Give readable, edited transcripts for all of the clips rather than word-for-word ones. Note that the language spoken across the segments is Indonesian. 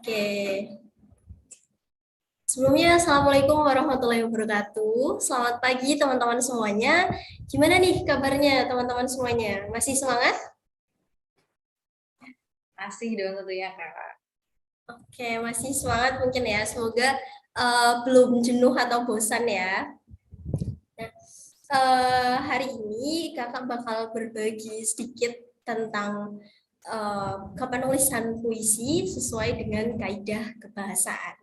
Oke. Sebelumnya, Assalamualaikum warahmatullahi wabarakatuh. Selamat pagi teman-teman semuanya. Gimana nih kabarnya teman-teman semuanya? Masih semangat? Masih dong tentunya Kak. Oke, masih semangat mungkin ya. Semoga belum jenuh atau bosan ya. Nah, hari ini kakak bakal berbagi sedikit tentang kepenulisan puisi sesuai dengan kaidah kebahasaan.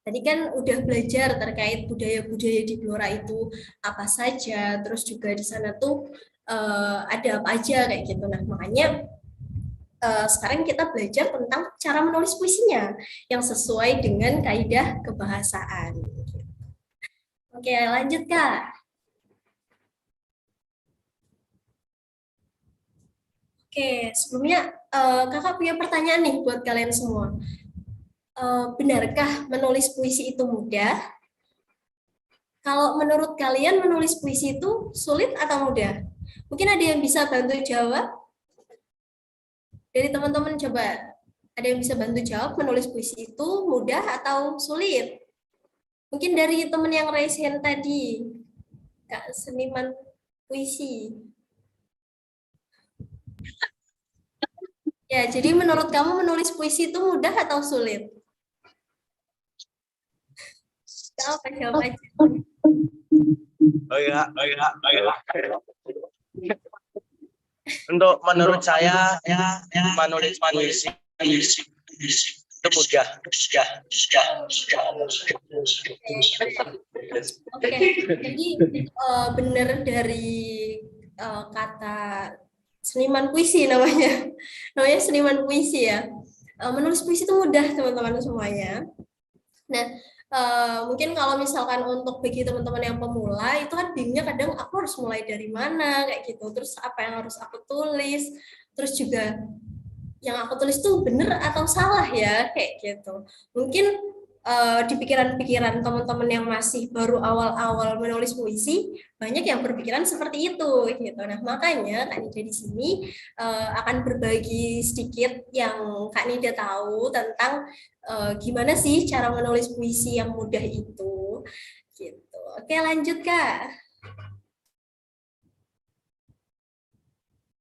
Tadi kan udah belajar terkait budaya-budaya di Blora itu apa saja, terus juga di sana tuh ada apa aja kayak gitu. Nah, makanya sekarang kita belajar tentang cara menulis puisinya yang sesuai dengan kaidah kebahasaan. Oke, lanjut Kak. Oke, sebelumnya Kakak punya pertanyaan nih buat kalian semua. Benarkah menulis puisi itu mudah? Kalau menurut kalian menulis puisi itu sulit atau mudah? Mungkin ada yang bisa bantu jawab? Dari teman-teman coba, ada yang bisa bantu jawab menulis puisi itu mudah atau sulit? Mungkin dari teman yang raise hand tadi, Kak seniman puisi. Ya, jadi menurut kamu menulis puisi itu mudah atau sulit? Apa jawab aja. Oh ya, untuk menurut saya menulis puisi itu mudah. Oke, jadi benar dari kata seniman puisi namanya, namanya seniman puisi ya. Menulis puisi itu mudah teman-teman semuanya. Nah, mungkin kalau misalkan untuk bagi teman-teman yang pemula itu kan bingungnya kadang aku harus mulai dari mana kayak gitu. Terus apa yang harus aku tulis? Terus juga yang aku tulis tuh bener atau salah ya kayak gitu. Mungkin di pikiran-pikiran teman-teman yang masih baru awal-awal menulis puisi banyak yang berpikiran seperti itu gitu. Nah, makanya Kak Nida di sini akan berbagi sedikit yang Kak Nida tahu tentang gimana sih cara menulis puisi yang mudah itu gitu. Oke, lanjut Kak.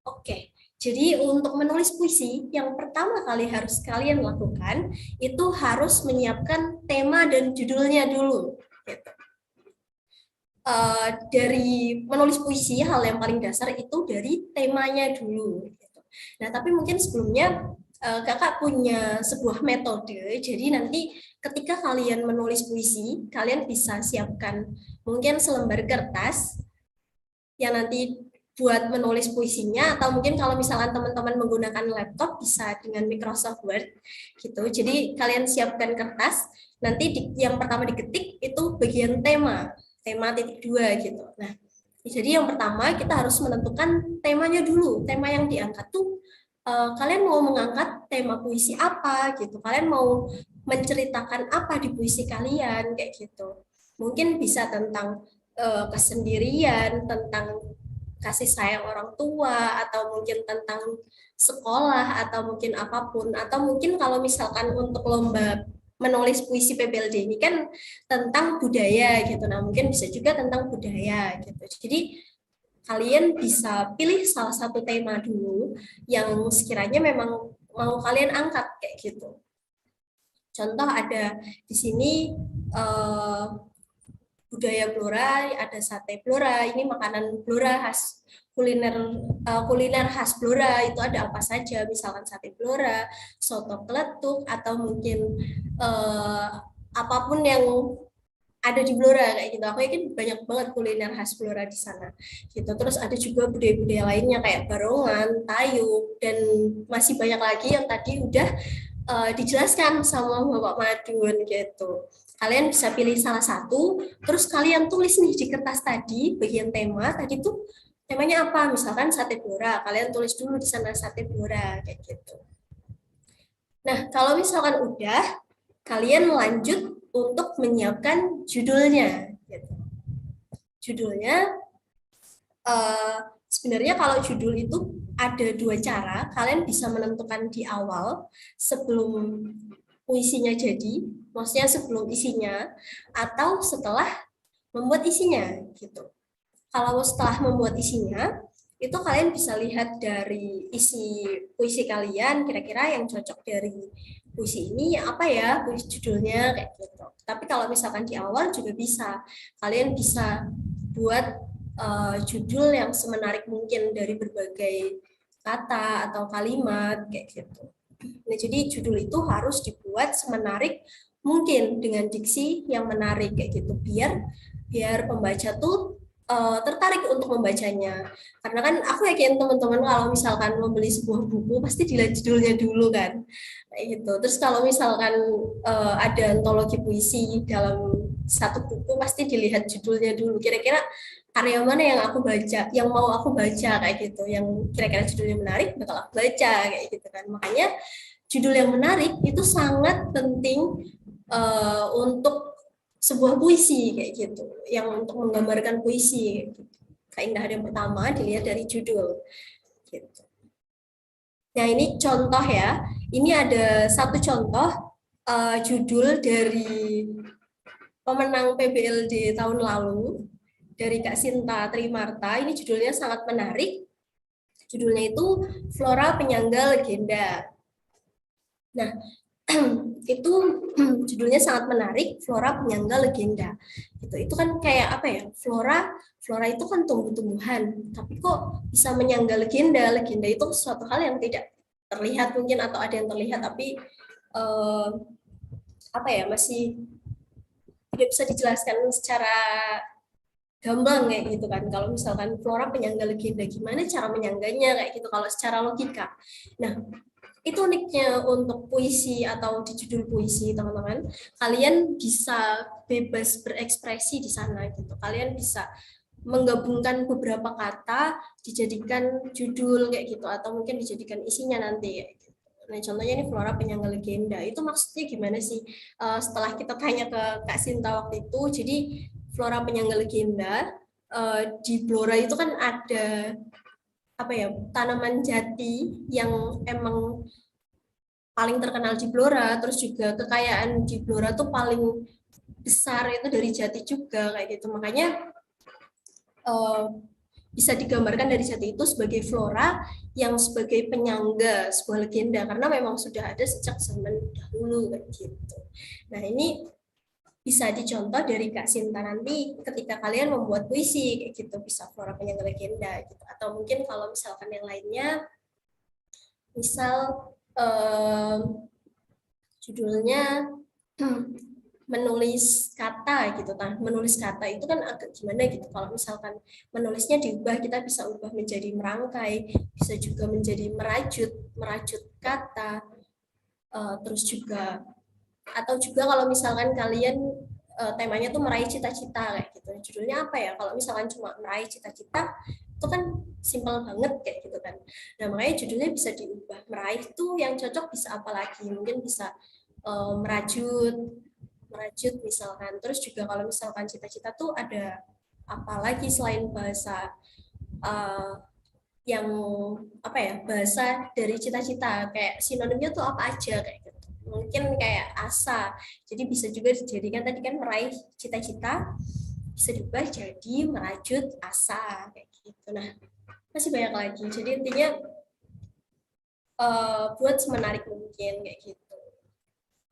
Oke. Jadi untuk menulis puisi, yang pertama kali harus kalian lakukan itu harus menyiapkan tema dan judulnya dulu. Gitu. Dari menulis puisi, hal yang paling dasar itu dari temanya dulu. Gitu. Nah, tapi mungkin sebelumnya kakak punya sebuah metode. Jadi nanti ketika kalian menulis puisi, kalian bisa siapkan mungkin selembar kertas yang nanti buat menulis puisinya, atau mungkin kalau misalkan teman-teman menggunakan laptop bisa dengan Microsoft Word gitu. Jadi kalian siapkan kertas, nanti yang pertama diketik itu bagian tema titik dua gitu. Nah, jadi yang pertama kita harus menentukan temanya dulu. Tema yang diangkat tuh kalian mau mengangkat tema puisi apa gitu. Kalian mau menceritakan apa di puisi kalian kayak gitu. Mungkin bisa tentang kesendirian, tentang kasih sayang orang tua, atau mungkin tentang sekolah, atau mungkin apapun, atau mungkin kalau misalkan untuk lomba menulis puisi PBLD ini kan tentang budaya gitu, nah mungkin bisa juga tentang budaya gitu. Jadi kalian bisa pilih salah satu tema dulu yang sekiranya memang mau kalian angkat kayak gitu. Contoh ada di sini budaya Blora, ada sate Blora, ini makanan Blora khas kuliner khas Blora itu ada apa saja, misalkan sate Blora, soto peletuk, atau mungkin apapun yang ada di Blora kayak gitu. Aku yakin banyak banget kuliner khas Blora di sana. Gitu. Terus ada juga budaya-budaya lainnya kayak barongan, tayub, dan masih banyak lagi yang tadi udah dijelaskan sama Bapak Madun gitu. Kalian bisa pilih salah satu, terus kalian tulis nih di kertas tadi, bagian tema, tadi tuh temanya apa? Misalkan sate Blora, kalian tulis dulu di sana sate Blora, kayak gitu. Nah, kalau misalkan udah, kalian lanjut untuk menyiapkan judulnya. Gitu. Judulnya, sebenarnya kalau judul itu ada dua cara, kalian bisa menentukan di awal sebelum puisinya jadi, maksudnya sebelum isinya atau setelah membuat isinya gitu. Kalau setelah membuat isinya, itu kalian bisa lihat dari isi puisi kalian, kira-kira yang cocok dari puisi ini apa ya, puisi judulnya kayak gitu. Tapi kalau misalkan di awal juga bisa, kalian bisa buat judul yang semenarik mungkin dari berbagai kata atau kalimat kayak gitu. Nah, jadi judul itu harus dibuat semenarik mungkin dengan diksi yang menarik kayak gitu biar biar pembaca tuh tertarik untuk membacanya. Karena kan aku yakin teman-teman kalau misalkan membeli sebuah buku pasti dilihat judulnya dulu kan. Kayak gitu. Terus kalau misalkan ada antologi puisi dalam satu buku pasti dilihat judulnya dulu. Kira-kira karya mana yang aku baca, yang mau aku baca kayak gitu, yang kira-kira judulnya menarik bakal aku baca kayak gitu kan. Makanya judul yang menarik itu sangat penting untuk sebuah puisi kayak gitu, yang untuk menggambarkan puisi. Gitu. Keindahan yang pertama dilihat dari judul. Gitu. Nah ini contoh ya, ini ada satu contoh judul dari pemenang PBLD tahun lalu dari Kak Sinta Trimarta. Ini judulnya sangat menarik. Judulnya itu Flora Penyangga Legenda. Nah, itu judulnya sangat menarik, Flora Penyangga Legenda. Itu kan kayak apa ya? Flora itu kan tumbuh-tumbuhan, tapi kok bisa menyangga legenda? Legenda itu suatu hal yang tidak terlihat mungkin atau ada yang terlihat tapi eh, apa ya? Masih tidak bisa dijelaskan secara gamblang kayak gitu kan. Kalau misalkan Flora penyangga legenda, gimana cara menyangganya kayak gitu kalau secara logika. Nah, itu uniknya untuk puisi atau di judul puisi teman-teman, kalian bisa bebas berekspresi di sana gitu. Kalian bisa menggabungkan beberapa kata dijadikan judul kayak gitu atau mungkin dijadikan isinya nanti kayak gitu. Nah, contohnya ini Flora Penyangga Legenda. Itu maksudnya gimana sih? Setelah kita tanya ke Kak Sinta waktu itu, jadi Flora Penyangga Legenda di Blora itu kan ada apa ya, tanaman jati yang emang paling terkenal di Blora, terus juga kekayaan di Blora tuh paling besar itu dari jati juga kayak gitu. Makanya eh, bisa digambarkan dari jati itu sebagai flora yang sebagai penyangga sebuah legenda karena memang sudah ada sejak zaman dahulu kayak gitu. Nah, ini bisa dicontoh dari Kak Sinta nanti ketika kalian membuat puisi kayak gitu, bisa flora penyangga legenda gitu. Atau mungkin kalau misalkan yang lainnya misal judulnya menulis kata gitu kan. Menulis kata itu kan agak gimana gitu. Kalau misalkan menulisnya diubah, kita bisa ubah menjadi merangkai, bisa juga menjadi merajut, merajut kata. Terus juga atau juga kalau misalkan kalian temanya tuh meraih cita-cita kayak gitu. Judulnya apa ya? Kalau misalkan cuma meraih cita-cita itu kan simpel banget kayak gitu kan. Nah, makanya judulnya bisa diubah. Meraih tuh yang cocok bisa apa lagi? Mungkin bisa merajut, merajut misalkan. Terus juga kalau misalkan cita-cita tuh ada apa lagi selain bahasa uh, yang apa ya, bahasa dari cita-cita kayak sinonimnya tuh apa aja kayak gitu. Mungkin kayak asa. Jadi bisa juga dijadikan tadi kan meraih cita-cita bisa diubah jadi merajut asa kayak gitu. Nah, masih banyak lagi. Jadi intinya buat semenarik mungkin kayak gitu.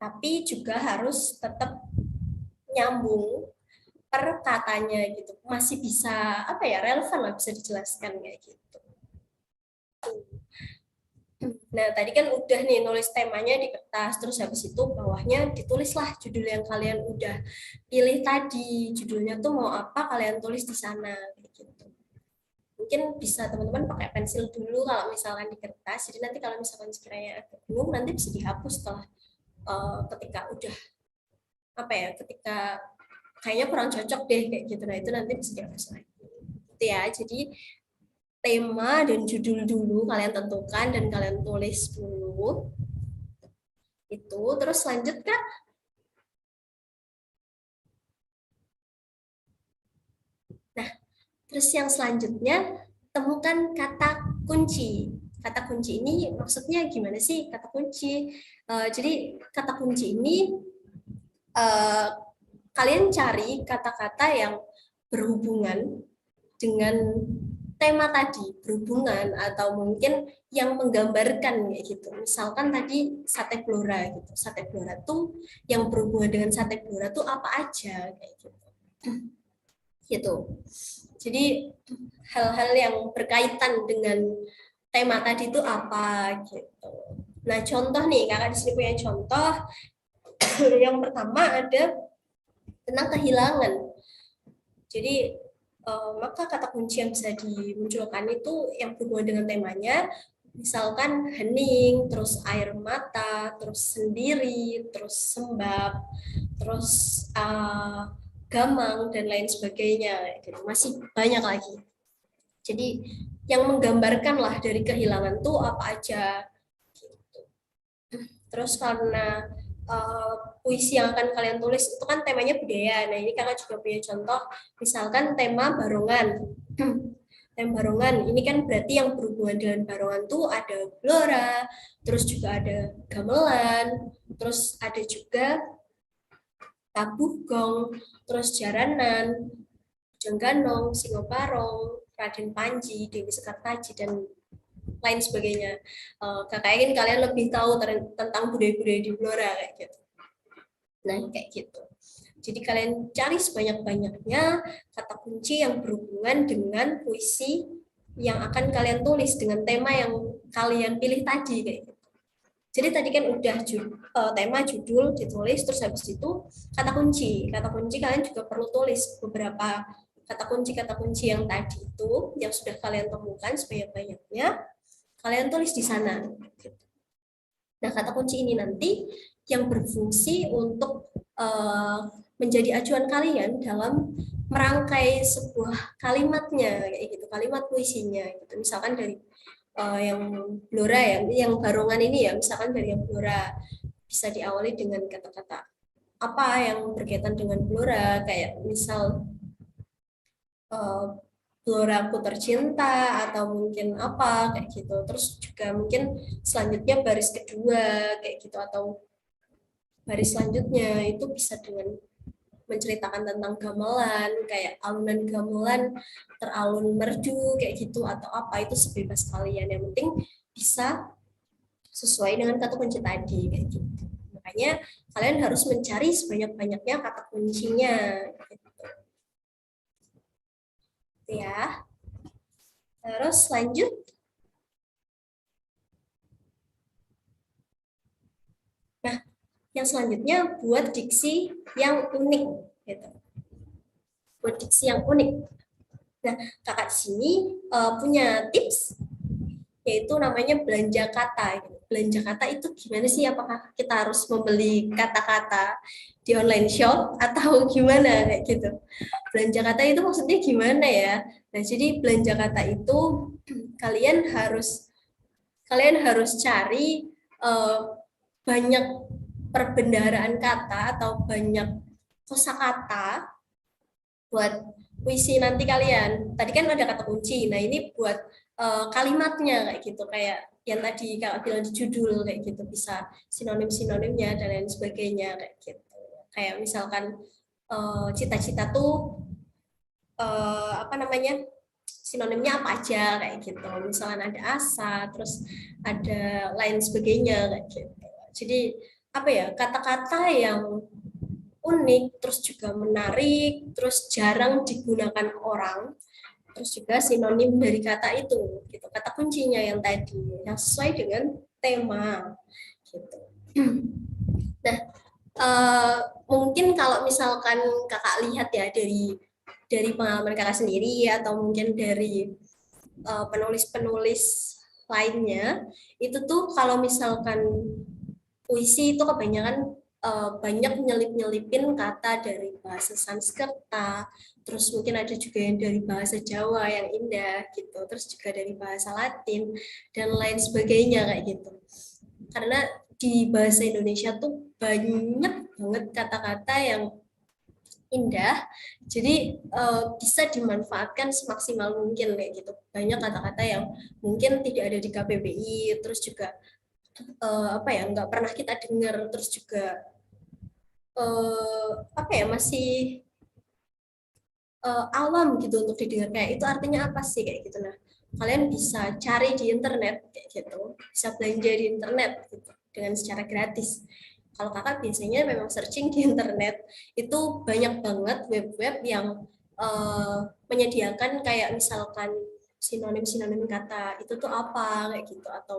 Tapi juga harus tetap nyambung per katanya gitu. Masih bisa apa ya, relevan lah, bisa dijelaskan kayak gitu. Nah, tadi kan udah nih nulis temanya di kertas, terus habis itu bawahnya ditulislah judul yang kalian udah pilih tadi. Judulnya tuh mau apa, kalian tulis di sana gitu. Mungkin bisa teman-teman pakai pensil dulu kalau misalkan di kertas. Jadi nanti kalau misalkan sekiranya agak bingung, nanti bisa dihapus setelah ketika udah apa ya, ketika kayaknya kurang cocok deh kayak gitu. Nah, itu nanti bisa dihapus lagi. Gitu ya. Jadi tema dan judul dulu kalian tentukan dan kalian tulis dulu itu. Terus lanjut Kak. Nah, terus yang selanjutnya temukan kata kunci. kata kunci ini maksudnya gimana sih kata kunci? Jadi kata kunci ini kalian cari kata-kata yang berhubungan dengan tema tadi, berhubungan atau mungkin yang menggambarkan kayak gitu. Misalkan tadi sate blora gitu. Sate blora tuh yang berhubungan dengan sate blora tuh apa aja kayak gitu. Gitu. Jadi hal-hal yang berkaitan dengan tema tadi itu apa gitu. Nah, contoh nih, kakak di sini punya contoh. Yang pertama ada tentang kehilangan. Jadi maka kata kunci yang bisa dimunculkan itu yang berhubungan dengan temanya, misalkan hening, terus air mata, terus sendiri, terus sembab, terus gamang dan lain sebagainya. Gitu. Masih banyak lagi. Jadi yang menggambarkan lah dari kehilangan tuh apa aja. Gitu. Terus karena puisi yang akan kalian tulis itu kan temanya budaya. Nah, ini kakak juga punya contoh, misalkan tema barongan. Tema barongan, ini kan berarti yang berhubungan dengan barongan tuh ada blora, terus juga ada gamelan, terus ada juga tabuh gong, terus jaranan, jengganong, singoparong, Raden Panji, Dewi Sekartaji, dan lain sebagainya. Kakak ingin kalian lebih tahu tentang budaya-budaya di Blora kayak gitu. Nah, kayak gitu. Jadi kalian cari sebanyak-banyaknya kata kunci yang berhubungan dengan puisi yang akan kalian tulis dengan tema yang kalian pilih tadi kayak gitu. Jadi tadi kan udah tema, judul ditulis, terus habis itu kata kunci. Kata kunci kalian juga perlu tulis beberapa kata kunci yang tadi itu yang sudah kalian temukan sebanyak-banyaknya. Kalian tulis di sana. Nah, kata kunci ini nanti yang berfungsi untuk menjadi acuan kalian dalam merangkai sebuah kalimatnya, kayak gitu, kalimat puisinya. Gitu. Misalkan dari yang blora ya, yang barongan ini ya, misalkan dari yang blora bisa diawali dengan kata-kata apa yang berkaitan dengan blora, kayak misal Blora aku tercinta atau mungkin apa kayak gitu. Terus juga mungkin selanjutnya baris kedua kayak gitu atau baris selanjutnya itu bisa dengan menceritakan tentang gamelan kayak alunan gamelan teralun merdu kayak gitu atau apa itu sebebas kalian, yang penting bisa sesuai dengan kata kunci tadi kayak gitu. Makanya kalian harus mencari sebanyak-banyaknya kata kuncinya gitu. Ya. Terus lanjut. Nah, yang selanjutnya buat diksi yang unik gitu. Buat diksi yang unik. Nah, kakak di sini punya tips yaitu namanya belanja kata. Belanja kata itu gimana sih? Apakah kita harus membeli kata-kata di online shop atau gimana kayak gitu? Belanja kata itu maksudnya gimana ya? Nah, jadi belanja kata itu kalian harus cari banyak perbendaharaan kata atau banyak kosakata buat puisi nanti kalian. Tadi kan ada kata kunci. Nah, ini buat kalimatnya kayak gitu, kayak yang tadi Kak bilang di judul kayak gitu, bisa sinonim-sinonimnya dan lain sebagainya kayak gitu. Kayak misalkan cita-cita tuh apa namanya? Sinonimnya apa aja kayak gitu. Misalkan ada asa, terus ada lain sebagainya kayak gitu. Jadi apa ya, kata-kata yang unik, terus juga menarik, terus jarang digunakan orang, terus juga sinonim dari kata itu, gitu. Kata kuncinya yang tadi, yang sesuai dengan tema, gitu. Nah, mungkin kalau misalkan kakak lihat ya dari pengalaman kakak sendiri atau mungkin dari penulis-penulis lainnya, itu tuh kalau misalkan puisi itu kebanyakan banyak nyelip-nyelipin kata dari bahasa Sanskerta, terus mungkin ada juga yang dari bahasa Jawa yang indah gitu, terus juga dari bahasa Latin dan lain sebagainya kayak gitu. Karena di bahasa Indonesia tuh banyak banget kata-kata yang indah, jadi bisa dimanfaatkan semaksimal mungkin kayak gitu. Banyak kata-kata yang mungkin tidak ada di KBBI, terus juga apa ya, nggak pernah kita dengar, terus juga apa ya, masih awam gitu untuk didengar, kayak itu artinya apa sih kayak gitu. Nah, kalian bisa cari di internet kayak gitu, bisa belanja di internet gitu dengan secara gratis. Kalau kakak biasanya memang searching di internet, itu banyak banget web-web yang menyediakan kayak misalkan sinonim-sinonim kata itu tuh apa kayak gitu, atau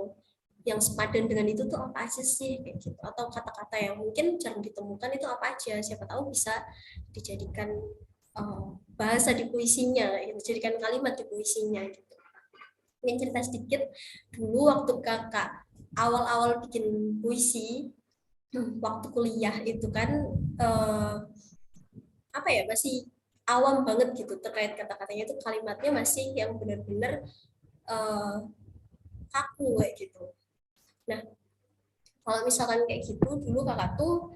yang sepadan dengan itu tuh apa aja sih kayak gitu, atau kata-kata yang mungkin jarang ditemukan itu apa aja, siapa tahu bisa dijadikan bahasa di puisinya gitu, jadikan kalimat di puisinya gitu. Mungkin cerita sedikit, dulu waktu kakak awal-awal bikin puisi waktu kuliah itu kan apa ya, masih awam banget gitu terkait kata-katanya, itu kalimatnya masih yang benar-benar kaku kayak gitu. Nah, kalau misalkan kayak gitu, dulu kakak tuh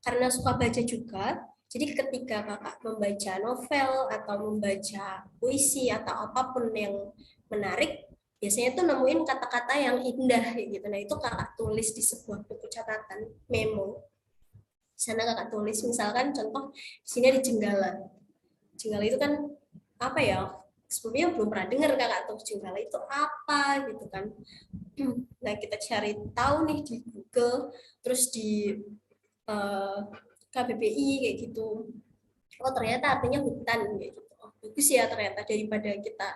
karena suka baca juga, jadi ketika kakak membaca novel atau membaca puisi atau apapun yang menarik, biasanya tuh nemuin kata-kata yang indah gitu. Nah, itu kakak tulis di sebuah buku catatan, memo. Di sana kakak tulis, misalkan contoh di sini ada Jenggala. Jenggala itu kan apa ya? Sebelumnya belum pernah dengar kakak tuh Jenggala itu apa gitu kan. Nah, kita cari tahu nih di Google, terus di KBBI kayak gitu. Oh, ternyata artinya hutan kayak gitu. Oh, bagus ya ternyata, daripada kita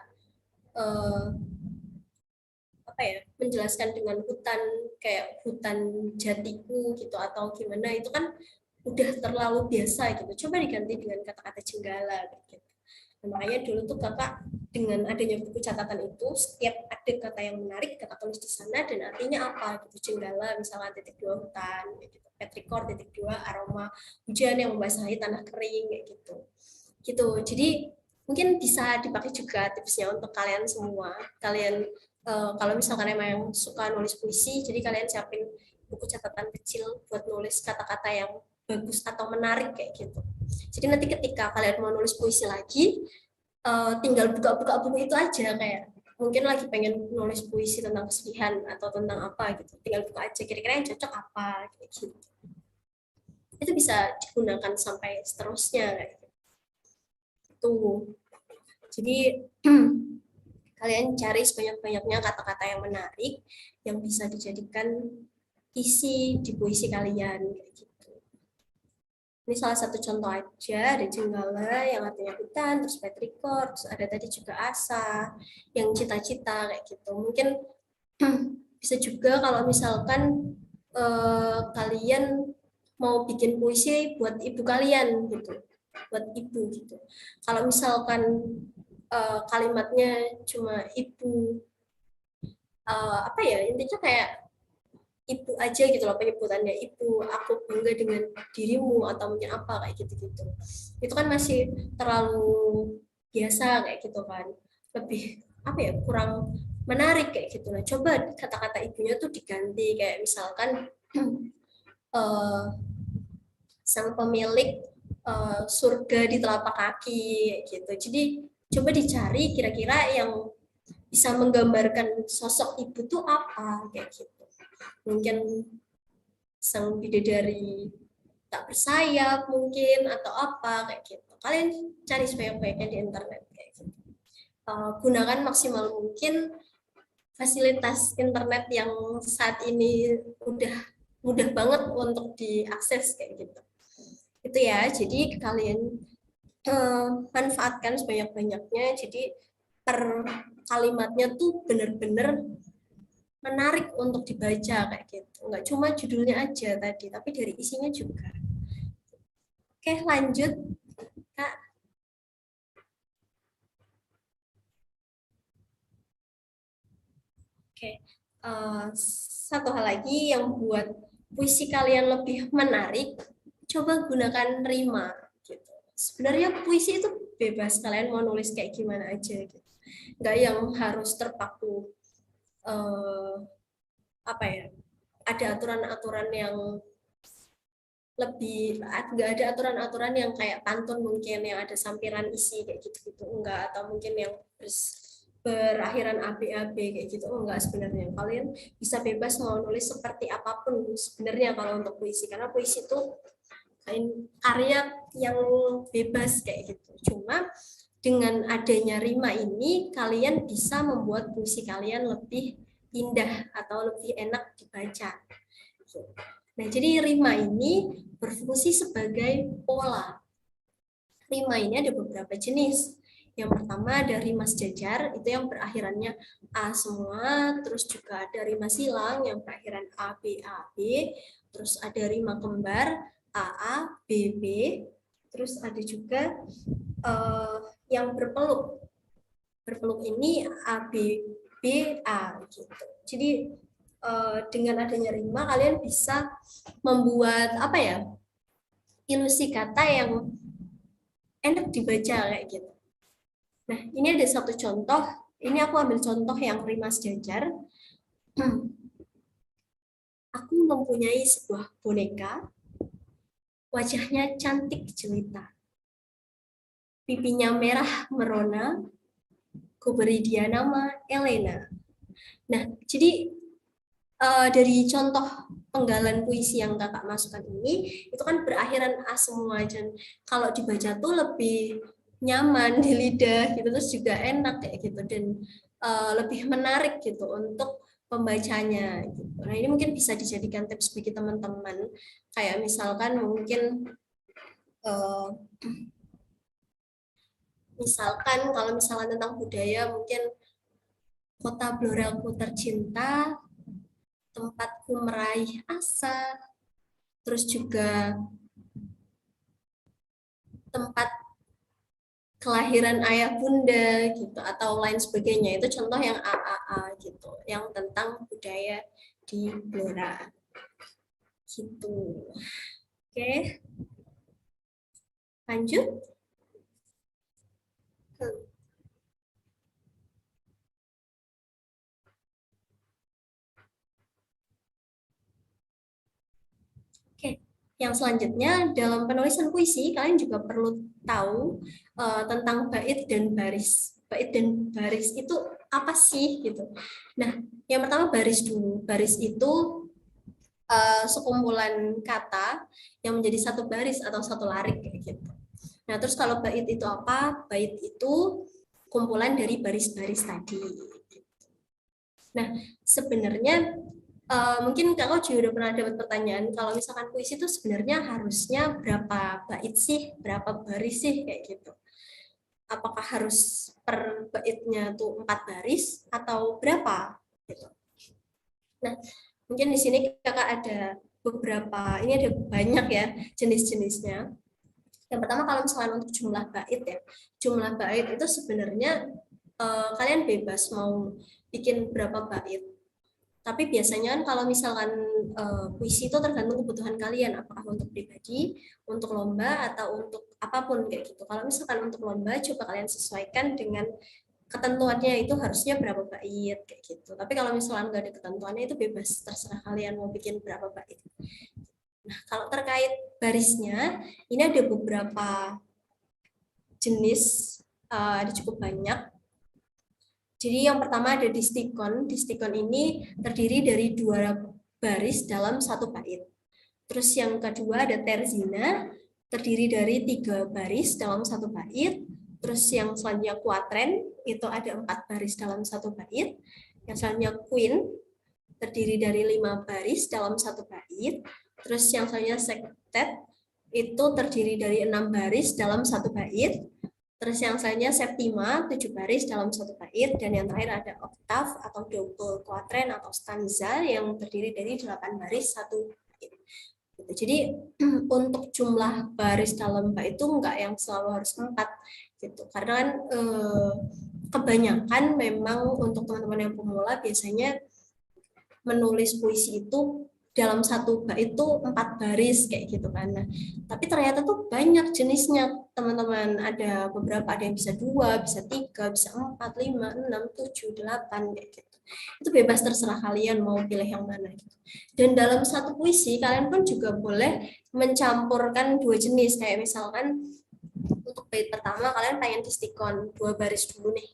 eh, apa ya, menjelaskan dengan hutan kayak hutan jatiku gitu atau gimana, itu kan udah terlalu biasa gitu. Coba diganti dengan kata-kata jenggala gitu. Nah, makanya dulu tuh kakak dengan adanya buku catatan itu, setiap ada kata yang menarik kakak tulis di sana dan artinya apa gitu. Jenggala misalnya titik dua hutan gitu, petrikor titik dua aroma hujan yang membasahi tanah kering kayak gitu gitu. Jadi mungkin bisa dipakai juga tipsnya untuk kalian semua. Kalian kalau misalkan emang suka nulis puisi, jadi kalian siapin buku catatan kecil buat nulis kata-kata yang bagus atau menarik kayak gitu. Jadi nanti ketika kalian mau nulis puisi lagi, tinggal buka-buka buku itu aja, kayak mungkin lagi pengen nulis puisi tentang kesedihan atau tentang apa gitu, tinggal buka aja kira-kira yang cocok apa kayak gitu. Itu bisa digunakan sampai seterusnya kayak gitu. Jadi kalian cari sebanyak-banyaknya kata-kata yang menarik yang bisa dijadikan isi di puisi kalian kayak gitu. Ini salah satu contoh aja, ada jenggala yang artinya hutan, terus petrikor, terus ada tadi juga asa yang cita-cita kayak gitu. Mungkin bisa juga kalau misalkan kalian mau bikin puisi buat ibu kalian gitu, buat ibu gitu. Kalau misalkan kalimatnya cuma ibu, apa ya, intinya kayak ibu aja gitu loh, penyebutannya ibu, aku bangga dengan dirimu atau mungkin apa kayak gitu-gitu, itu kan masih terlalu biasa kayak gitu kan, lebih apa ya, kurang menarik kayak gitu. Nah, coba kata-kata ibunya tuh diganti kayak misalkan uh, sang pemilik surga di telapak kaki gitu. Jadi coba dicari kira-kira yang bisa menggambarkan sosok ibu tuh apa kayak gitu. Mungkin sang bidadari tak bersayap mungkin atau apa kayak gitu. Kalian cari sebanyak-banyaknya di internet kayak gitu. Gunakan maksimal mungkin fasilitas internet yang saat ini udah mudah banget untuk diakses kayak gitu. Itu ya, jadi kalian manfaatkan sebanyak-banyaknya. Jadi per kalimatnya tuh benar-benar menarik untuk dibaca kayak gitu. Nggak cuma judulnya aja tadi, tapi dari isinya juga. Oke, lanjut, Kak. Oke, satu hal lagi yang buat puisi kalian lebih menarik, coba gunakan rima gitu. Sebenarnya puisi itu bebas, kalian mau nulis kayak gimana aja gitu. Nggak yang harus terpaku apa ya, ada aturan-aturan yang lebih nggak ada aturan-aturan yang kayak pantun mungkin yang ada sampiran isi kayak gitu-gitu enggak, atau mungkin yang berakhiran AB kayak gitu enggak. Sebenarnya kalian bisa bebas mau nulis seperti apapun sebenarnya kalau untuk puisi, karena puisi itu karya yang bebas kayak gitu. Cuma dengan adanya rima ini kalian bisa membuat puisi kalian lebih indah atau lebih enak dibaca. Nah, jadi rima ini berfungsi sebagai pola. Rima ini ada beberapa jenis. Yang pertama ada rima sejajar, itu yang berakhirannya A semua, terus juga ada rima silang yang berakhiran A, B, terus ada rima kembar, AA, BB, terus ada juga yang berpeluk. Berpeluk ini A, B, A gitu. Jadi dengan adanya rima kalian bisa membuat apa ya, ilusi kata yang enak dibaca kayak gitu. Nah, ini ada satu contoh. Ini aku ambil contoh yang rima sejajar. Aku mempunyai sebuah boneka, wajahnya cantik jelita, pipinya merah merona, ku beri dia nama Elena. Nah, jadi dari contoh penggalan puisi yang kakak masukkan ini, itu kan berakhiran A semua, dan kalau dibaca tuh lebih nyaman di lidah gitu, terus juga enak kayak gitu, dan lebih menarik gitu untuk pembacanya gitu. Nah, ini mungkin bisa dijadikan tips bagi teman-teman, kayak misalkan mungkin misalkan kalau misalnya tentang budaya, mungkin kota Blorelku tercinta, tempatku meraih asa, terus juga tempat kelahiran ayah bunda gitu, atau lain sebagainya. Itu contoh yang AAA gitu, yang tentang budaya di Blora gitu. Oke, lanjut. Oke, yang selanjutnya dalam penulisan puisi kalian juga perlu tahu tentang bait dan baris. Bait dan baris itu apa sih gitu. Nah, yang pertama baris dulu. Baris itu sekumpulan kata yang menjadi satu baris atau satu larik kayak gitu. Nah, terus kalau bait itu apa? Bait itu kumpulan dari baris-baris tadi. Nah, sebenarnya mungkin kakak juga udah pernah dapat pertanyaan, kalau misalkan puisi itu sebenarnya harusnya berapa bait sih, berapa baris sih kayak gitu. Apakah harus per baitnya tuh 4 baris atau berapa gitu. Nah, mungkin di sini kakak ada beberapa, ini ada banyak ya jenis-jenisnya. Yang pertama kalau misalkan untuk jumlah bait ya, jumlah bait itu sebenarnya kalian bebas mau bikin berapa bait. Tapi biasanya kan kalau misalkan puisi itu tergantung kebutuhan kalian, apakah untuk pribadi, untuk lomba, atau untuk apapun kayak gitu. Kalau misalkan untuk lomba, coba kalian sesuaikan dengan ketentuannya, itu harusnya berapa bait kayak gitu. Tapi kalau misalkan nggak ada ketentuannya, itu bebas, terserah kalian mau bikin berapa bait. Nah, kalau terkait barisnya, ini ada beberapa jenis, ada cukup banyak. Jadi yang pertama ada distikon. Distikon ini terdiri dari 2 baris dalam 1 bait. Terus yang kedua ada terzina, terdiri dari 3 baris dalam 1 bait. Terus yang selanjutnya kuatren, itu ada 4 baris dalam 1 bait. Yang selanjutnya queen, terdiri dari 5 baris dalam 1 bait. Terus yang selanjutnya sektet, itu terdiri dari 6 baris dalam 1 bait. Terus yang selanjutnya septima, 7 baris dalam 1 bait, dan yang terakhir ada oktav atau double quatren atau stanza yang terdiri dari 8 baris 1 bait. Jadi untuk jumlah baris dalam bait itu enggak yang selalu harus 4 gitu. Karena kan kebanyakan memang untuk teman-teman yang pemula biasanya menulis puisi itu dalam 1 bait itu 4 baris kayak gitu kan. Nah, tapi ternyata tuh banyak jenisnya teman-teman. Ada beberapa, ada yang bisa 2, bisa 3, bisa 4, 5, 6, 7, 8 kayak gitu. Itu bebas, terserah kalian mau pilih yang mana gitu. Dan dalam satu puisi kalian pun juga boleh mencampurkan dua jenis, kayak misalkan untuk bait pertama kalian pengen distikon 2 baris dulu nih,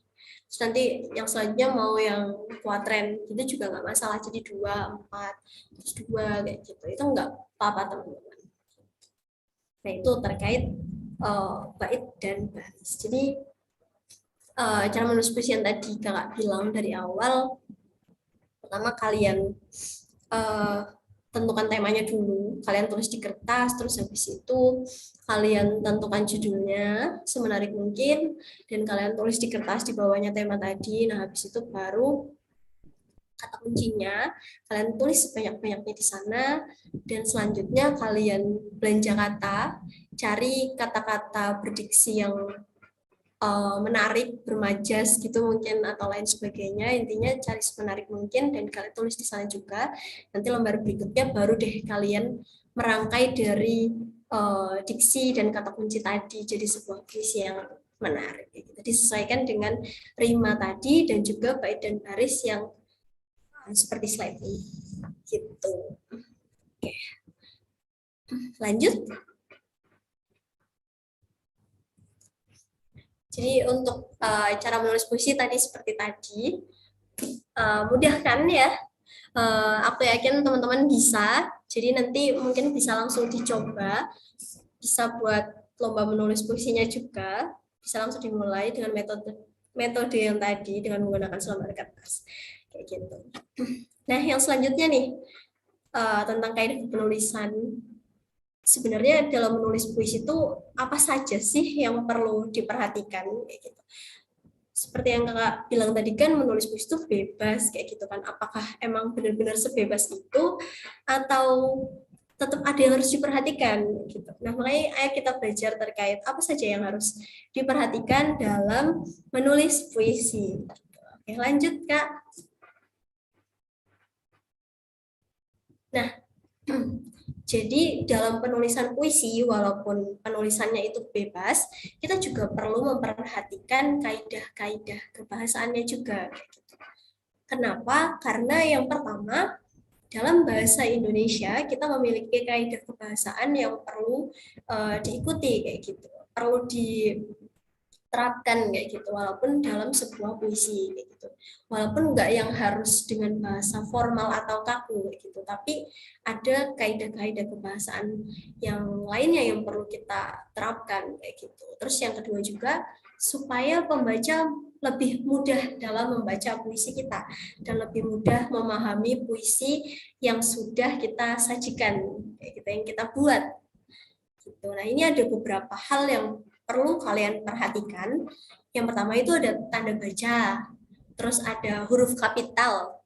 terus nanti yang selanjutnya mau yang kuadran, itu juga nggak masalah, jadi 2, 4, terus 2 kayak gitu, itu nggak apa-apa teman-teman. Nah itu terkait bait dan baris. Jadi cara menulis puisi yang tadi kakak bilang dari awal, pertama kalian tentukan temanya dulu, kalian tulis di kertas, terus habis itu kalian tentukan judulnya semenarik mungkin, dan kalian tulis di kertas di bawahnya tema tadi. Nah habis itu baru kata kuncinya kalian tulis sebanyak-banyaknya di sana, dan selanjutnya kalian belanja kata, cari kata-kata berdiksi yang menarik, bermajas gitu mungkin atau lain sebagainya. Intinya cari semenarik mungkin dan kalian tulis di sana juga. Nanti lembar berikutnya baru deh kalian merangkai dari diksi dan kata kunci tadi jadi sebuah puisi yang menarik. Jadi sesuaikan dengan rima tadi dan juga bait dan baris yang seperti slide ini. Gitu. Oke. Lanjut. Jadi untuk cara menulis puisi tadi seperti tadi, mudah kan ya? Aku yakin teman-teman bisa. Jadi nanti mungkin bisa langsung dicoba, bisa buat lomba menulis puisinya juga, bisa langsung dimulai dengan metode yang tadi dengan menggunakan selembar kertas kayak gitu. Nah yang selanjutnya nih tentang kaidah penulisan. Sebenarnya dalam menulis puisi itu apa saja sih yang perlu diperhatikan kayak gitu. Seperti yang kakak bilang tadi kan, menulis puisi itu bebas kayak gitu kan. Apakah emang benar-benar sebebas itu atau tetap ada yang harus diperhatikan gitu. Nah makanya ayo kita belajar terkait apa saja yang harus diperhatikan dalam menulis puisi. Oke lanjut kak. Nah jadi dalam penulisan puisi, walaupun penulisannya itu bebas, kita juga perlu memperhatikan kaidah-kaidah kebahasaannya juga. Kenapa? Karena yang pertama, dalam bahasa Indonesia kita memiliki kaidah kebahasaan yang perlu diikuti kayak gitu, perlu diterapkan kayak gitu, walaupun dalam sebuah puisi kayak gitu, walaupun nggak yang harus dengan bahasa formal atau kaku kayak gitu, tapi ada kaidah-kaidah kebahasaan yang lainnya yang perlu kita terapkan kayak gitu. Terus yang kedua juga supaya pembaca lebih mudah dalam membaca puisi kita dan lebih mudah memahami puisi yang sudah kita sajikan kayak gitu, yang kita buat gitu. Nah ini ada beberapa hal yang perlu kalian perhatikan. Yang pertama itu ada tanda baca, terus ada huruf kapital,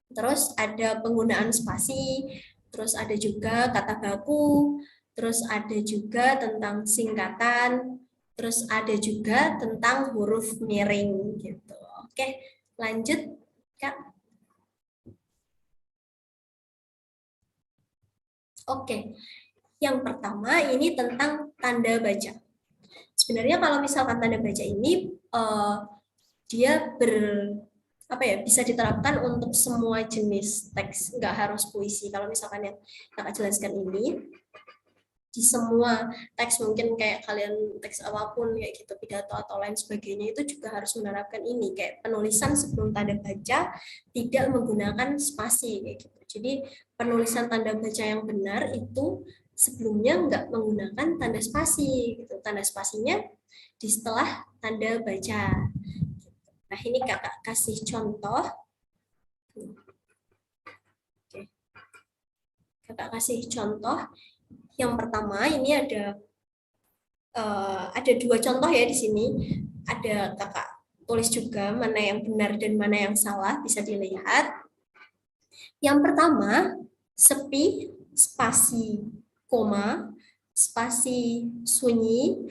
terus ada penggunaan spasi, terus ada juga kata baku, terus ada juga tentang singkatan, terus ada juga tentang huruf miring gitu. Oke, lanjut Kak. Oke, yang pertama ini tentang tanda baca. Sebenarnya kalau misalkan tanda baca ini dia bisa diterapkan untuk semua jenis teks, nggak harus puisi. Kalau misalkan yang kakak jelaskan ini di semua teks, mungkin kayak kalian teks apapun kayak gitu, pidato atau lain sebagainya, itu juga harus menerapkan ini kayak penulisan sebelum tanda baca tidak menggunakan spasi kayak gitu. Jadi penulisan tanda baca yang benar itu sebelumnya nggak menggunakan tanda spasi gitu. Tanda spasinya di setelah tanda baca. Nah ini kakak kasih contoh. Kakak kasih contoh. Yang pertama ini ada 2 contoh ya di sini. Ada kakak tulis juga mana yang benar dan mana yang salah, bisa dilihat. Yang pertama, sepi, spasi, koma, spasi sunyi,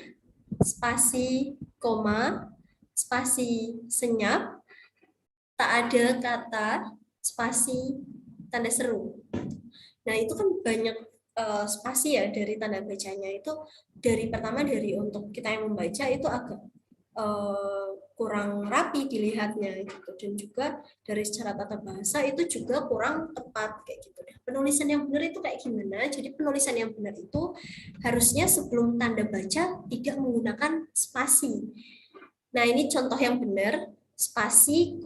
spasi, koma, spasi senyap, tak ada kata, spasi, tanda seru. Nah itu kan banyak spasi ya dari tanda bacanya itu. Dari pertama dari untuk kita yang membaca itu agak kurang rapi dilihatnya gitu, dan juga dari secara tata bahasa itu juga kurang tepat kayak gitu. Nah, penulisan yang benar itu kayak gimana? Jadi penulisan yang benar itu harusnya sebelum tanda baca tidak menggunakan spasi. Nah, ini contoh yang benar, sepi,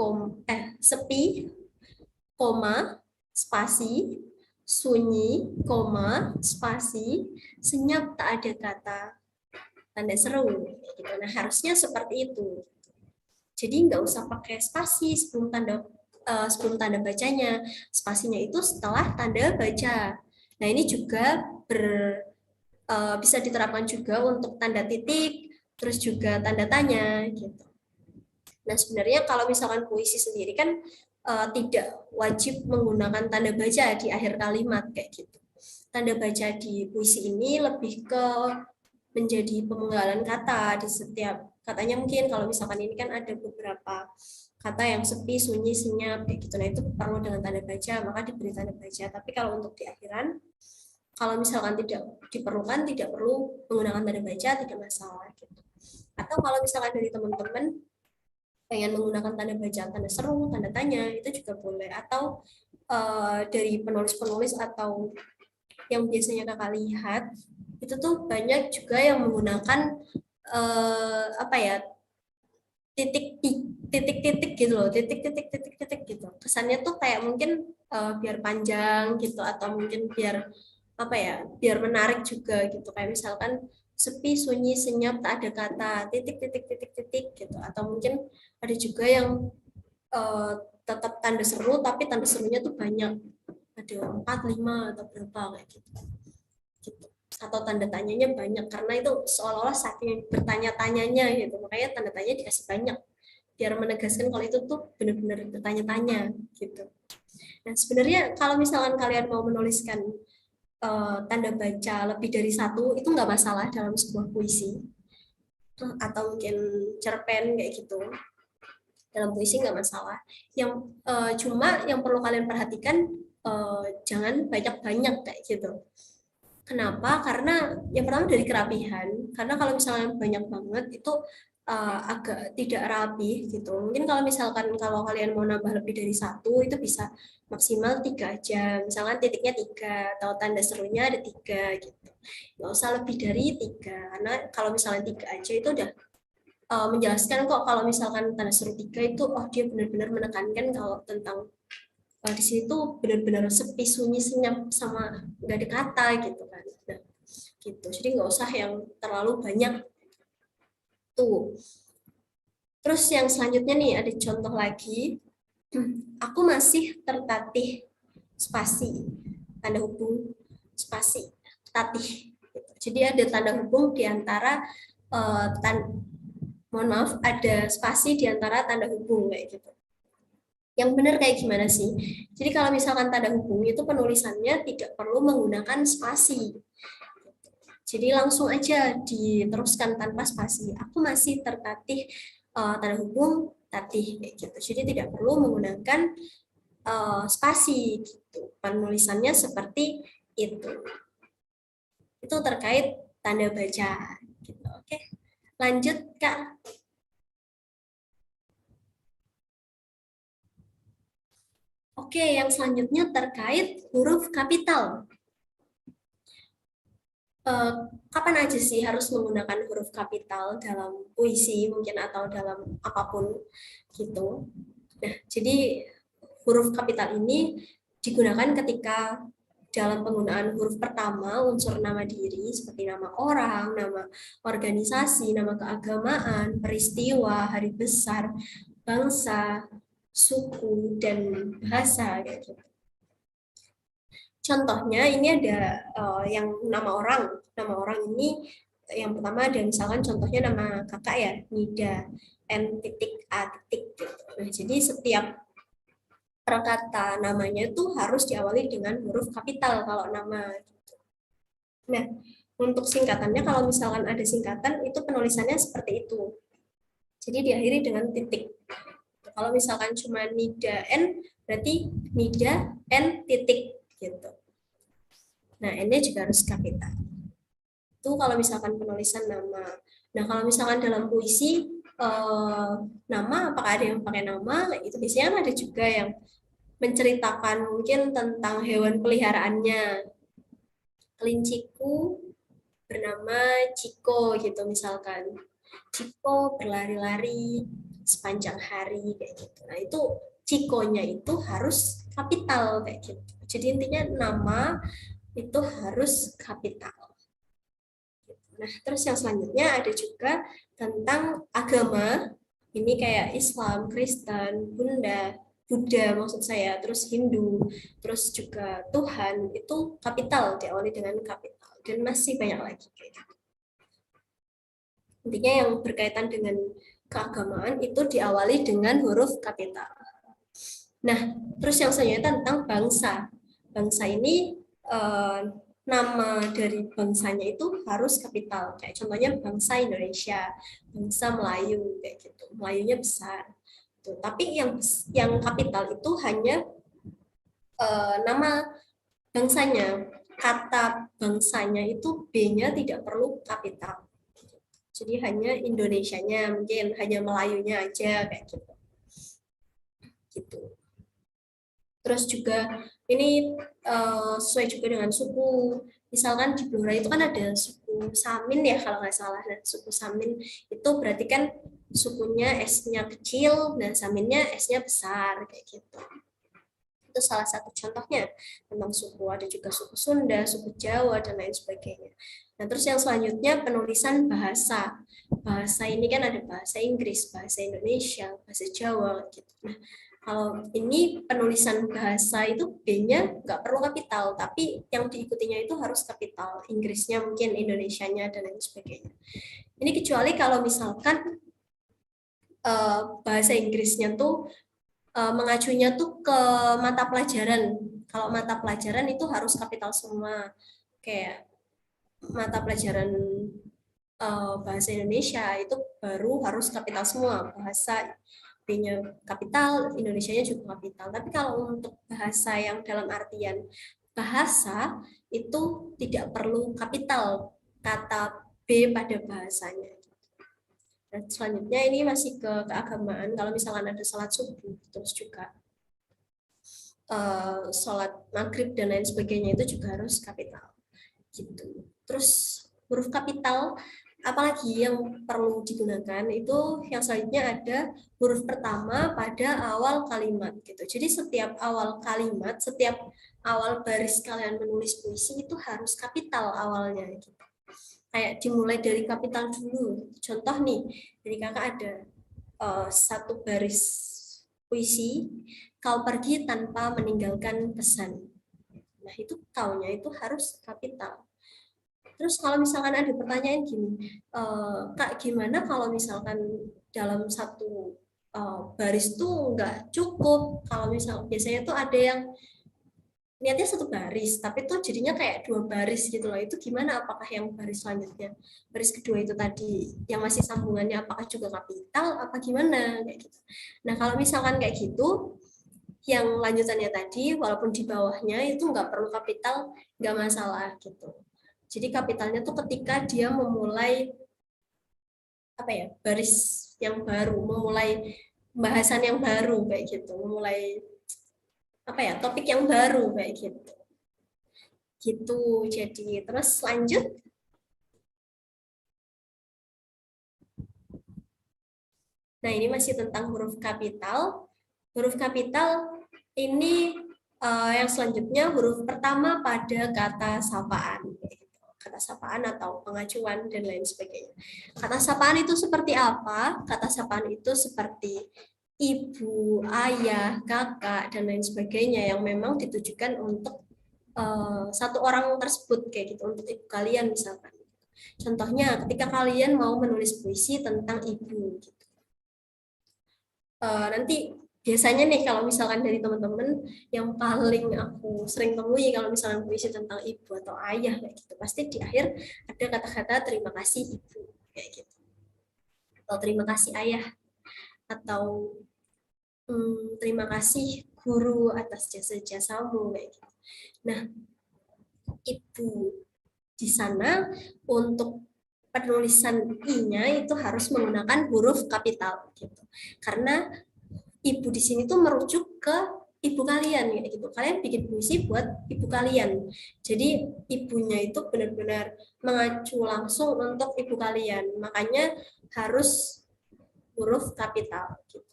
koma, spasi, sunyi, koma, spasi, senyap tak ada kata, tanda seru gitu. Nah, harusnya seperti itu. Jadi nggak usah pakai spasi sebelum tanda bacanya. Spasinya itu setelah tanda baca. Nah, ini juga bisa diterapkan juga untuk tanda titik, terus juga tanda tanya gitu. Nah, sebenarnya kalau misalkan puisi sendiri kan tidak wajib menggunakan tanda baca di akhir kalimat kayak gitu. Tanda baca di puisi ini lebih ke menjadi pemenggalan kata di setiap katanya. Mungkin kalau misalkan ini kan ada beberapa kata yang sepi, sunyi, senyap kayak gitu. Nah, itu perlu dengan tanda baca, maka diberi tanda baca. Tapi kalau untuk di akhiran, kalau misalkan tidak diperlukan, tidak perlu menggunakan tanda baca, tidak masalah gitu. Atau kalau misalkan dari teman-teman pengen menggunakan tanda baca, tanda seru, tanda tanya, itu juga boleh. Atau dari penulis-penulis atau yang biasanya kakak lihat, itu tuh banyak juga yang menggunakan apa ya, titik-titik gitu loh, titik-titik gitu. Kesannya tuh kayak mungkin biar panjang gitu, atau mungkin biar apa ya, biar menarik juga gitu. Kayak misalkan sepi, sunyi, senyap, tak ada kata, titik gitu. Atau mungkin ada juga yang eh, tetap tanda seru tapi tanda serunya tuh banyak, ada 4, 5 atau berapa kayak gitu. Atau tanda tanyanya banyak, karena itu seolah-olah saking bertanya-tanyanya gitu, makanya tanda tanya dikasih banyak biar menegaskan kalau itu tuh benar-benar bertanya-tanya gitu. Nah, sebenarnya kalau misalkan kalian mau menuliskan tanda baca lebih dari satu, itu nggak masalah dalam sebuah puisi atau mungkin cerpen kayak gitu. Dalam puisi nggak masalah. Yang cuma yang perlu kalian perhatikan, jangan banyak-banyak kayak gitu. Kenapa? Karena yang pertama dari kerapihan. Karena kalau misalnya banyak banget itu agak tidak rapi gitu. Mungkin kalau misalkan kalau kalian mau nambah lebih dari satu, itu bisa maksimal 3 aja. Misalkan titiknya 3 atau tanda serunya ada 3 gitu. Nggak usah lebih dari 3. Karena kalau misalnya 3 aja itu udah menjelaskan kok. Kalau misalkan tanda seru 3 itu, oh dia benar-benar menekankan kalau tentang di sini tuh benar-benar sepi, sunyi, senyap, sama nggak ada kata gitu kan. Nah, gitu. Jadi nggak usah yang terlalu banyak tuh. Terus yang selanjutnya nih ada contoh lagi. Aku masih tertatih, spasi, tanda hubung, spasi, tatih. Jadi ada tanda hubung di antara mohon maaf, ada spasi di antara tanda hubung kayak gitu. Yang benar kayak gimana sih? Jadi kalau misalkan tanda hubung itu penulisannya tidak perlu menggunakan spasi. Jadi langsung aja diteruskan tanpa spasi. Aku masih tertatih, tanda hubung tatih kayak gitu. Jadi tidak perlu menggunakan spasi gitu. Penulisannya seperti itu. Itu terkait tanda baca gitu. Oke. Lanjut Kak. Oke, yang selanjutnya terkait huruf kapital. Kapan aja sih harus menggunakan huruf kapital dalam puisi mungkin atau dalam apapun gitu. Nah, jadi huruf kapital ini digunakan ketika dalam penggunaan huruf pertama unsur nama diri seperti nama orang, nama organisasi, nama keagamaan, peristiwa, hari besar, bangsa, suku, dan bahasa kayak gitu. Contohnya ini ada yang nama orang. Nama orang ini yang pertama ada misalkan contohnya nama kakak ya, Nida, N titik A titik gitu. Nah, jadi setiap perkata namanya itu harus diawali dengan huruf kapital kalau nama. Gitu. Nah, untuk singkatannya kalau misalkan ada singkatan itu penulisannya seperti itu. Jadi diakhiri dengan titik. Kalau misalkan cuma Nida N berarti Nida N titik gitu. Nah, N-nya juga harus kapital. Itu kalau misalkan penulisan nama. Nah, kalau misalkan dalam puisi, nama, apakah ada yang pakai nama, kayak gitu. Biasanya kan ada juga yang menceritakan mungkin tentang hewan peliharaannya. Kelinciku bernama Ciko gitu misalkan. Ciko berlari-lari sepanjang hari kayak gitu. Nah itu Cikonya itu harus kapital kayak gitu. Jadi intinya nama itu harus kapital. Nah terus yang selanjutnya ada juga tentang agama. Ini kayak Islam, Kristen, Buddha maksud saya, terus Hindu, terus juga Tuhan itu kapital diawali dengan kapital dan masih banyak lagi kayak gitu. Intinya yang berkaitan dengan keagamaan itu diawali dengan huruf kapital. Nah, terus yang selanjutnya tentang bangsa. Bangsa ini nama dari bangsanya itu harus kapital. Kayak contohnya bangsa Indonesia, bangsa Melayu kayak gitu. Melayunya besar. Tuh, tapi yang kapital itu hanya nama bangsanya. Kata bangsanya itu B-nya tidak perlu kapital. Jadi hanya Indonesianya, mungkin hanya Melayunya aja kayak gitu. Gitu. Terus juga ini sesuai juga dengan suku. Misalkan di Blora itu kan ada suku Samin ya kalau nggak salah. Nah, suku Samin itu berarti kan sukunya S-nya kecil dan Saminnya S-nya besar kayak gitu. Itu salah satu contohnya tentang suku. Ada juga suku Sunda, suku Jawa, dan lain sebagainya. Nah, terus yang selanjutnya penulisan bahasa. Bahasa ini kan ada bahasa Inggris, bahasa Indonesia, bahasa Jawa gitu. Nah, kalau ini penulisan bahasa itu B-nya nggak perlu kapital, tapi yang diikutinya itu harus kapital. Inggrisnya mungkin, Indonesianya, dan lain sebagainya. Ini kecuali kalau misalkan bahasa Inggrisnya tuh mengacunya tuh ke mata pelajaran. Kalau mata pelajaran itu harus kapital semua. Kayak mata pelajaran bahasa Indonesia itu baru harus kapital semua. Bahasa B-nya kapital, Indonesianya juga kapital. Tapi kalau untuk bahasa yang dalam artian bahasa itu tidak perlu kapital kata B pada bahasanya. Dan selanjutnya ini masih ke keagamaan. Kalau misalkan ada sholat subuh, terus juga sholat maghrib dan lain sebagainya itu juga harus kapital. Gitu. Terus huruf kapital apalagi yang perlu digunakan itu yang selanjutnya ada huruf pertama pada awal kalimat gitu. Jadi setiap awal kalimat, setiap awal baris kalian menulis puisi itu harus kapital awalnya gitu. Kayak dimulai dari kapital dulu. Contoh nih, dari kakak ada satu baris puisi, kau pergi tanpa meninggalkan pesan. Nah itu kaunya itu harus kapital. Terus kalau misalkan ada pertanyaan gini, Kak gimana kalau misalkan dalam satu baris tuh nggak cukup, kalau misal biasanya tuh ada yang niatnya satu baris, tapi tuh jadinya kayak dua baris gitu loh, itu gimana, apakah yang baris selanjutnya, baris kedua itu tadi, yang masih sambungannya apakah juga kapital, apa gimana, kayak gitu. Nah kalau misalkan kayak gitu, yang lanjutannya tadi, walaupun di bawahnya itu nggak perlu kapital, nggak masalah gitu. Jadi kapitalnya tuh ketika dia memulai apa ya baris yang baru, memulai bahasan yang baru kayak gitu, memulai apa ya topik yang baru kayak gitu. Gitu. Jadi terus lanjut. Nah ini masih tentang huruf kapital. Huruf kapital ini yang selanjutnya huruf pertama pada kata sapaan. Kata sapaan atau pengacuan dan lain sebagainya. Kata sapaan itu seperti apa? Kata sapaan itu seperti ibu, ayah, kakak, dan lain sebagainya yang memang ditujukan untuk satu orang tersebut kayak gitu, untuk ibu kalian misalkan. Contohnya ketika kalian mau menulis puisi tentang ibu gitu. Nanti biasanya nih kalau misalkan dari teman-teman yang paling aku sering temui kalau misalkan puisi tentang ibu atau ayah kayak gitu, pasti di akhir ada kata-kata terima kasih ibu kayak gitu, atau terima kasih ayah, atau terima kasih guru atas jasa-jasamu kayak gitu. Nah ibu di sana untuk penulisan I-nya itu harus menggunakan huruf kapital gitu. Karena ibu di sini tuh merujuk ke ibu kalian ya gitu. Kalian bikin puisi buat ibu kalian. Jadi ibunya itu benar-benar mengacu langsung untuk ibu kalian. Makanya harus huruf kapital gitu.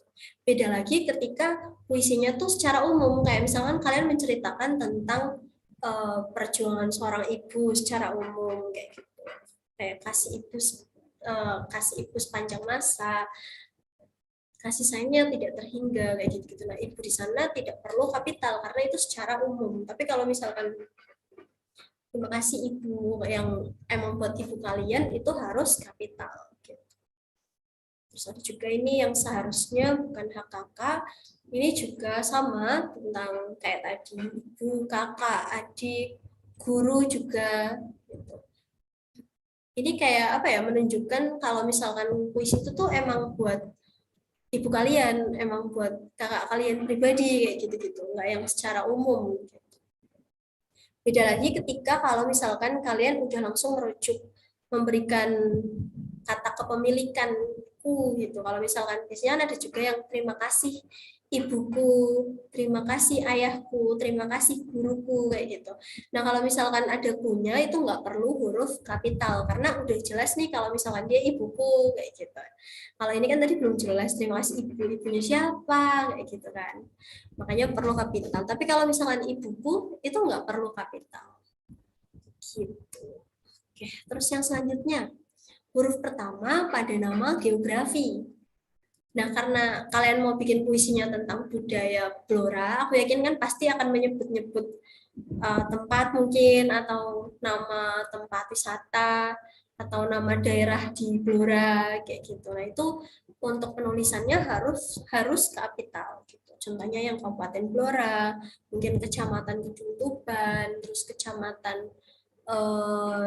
Beda lagi ketika puisinya tuh secara umum, kayak misalkan kalian menceritakan tentang perjuangan seorang ibu secara umum kayak gitu. Kayak kasih ibu sepanjang masa, kasih sayangnya tidak terhingga kayak gitu-gitu. Nah, ibu di sana tidak perlu kapital karena itu secara umum. Tapi kalau misalkan terima kasih ibu yang emang buat ibu kalian itu harus kapital gitu. Terus ada juga ini yang seharusnya bukan hak kakak. Ini juga sama tentang kayak tadi ibu, kakak, adik, guru juga gitu. Ini kayak apa ya, menunjukkan kalau misalkan puisi itu tuh emang buat ibu kalian, emang buat kakak kalian pribadi kayak gitu-gitu, nggak yang secara umum. Beda lagi ketika kalau misalkan kalian udah langsung merujuk memberikan kata kepemilikanku gitu. Kalau misalkan biasanya ada juga yang terima kasih ibuku, terima kasih ayahku, terima kasih guruku kayak gitu. Nah kalau misalkan ada punya itu nggak perlu huruf kapital karena udah jelas nih kalau misalkan dia ibuku kayak gitu. Kalau ini kan tadi belum jelas terima kasih ibunya siapa kayak gitu kan. Makanya perlu kapital. Tapi kalau misalkan ibuku itu nggak perlu kapital. Gitu. Oke, terus yang selanjutnya huruf pertama pada nama geografi. Nah, karena kalian mau bikin puisinya tentang budaya Blora, aku yakin kan pasti akan menyebut-nyebut tempat mungkin atau nama tempat wisata atau nama daerah di Blora kayak gitu. Nah, itu untuk penulisannya harus kapital gitu. Contohnya yang Kabupaten Blora, mungkin Kecamatan Gedung Tuban, terus Kecamatan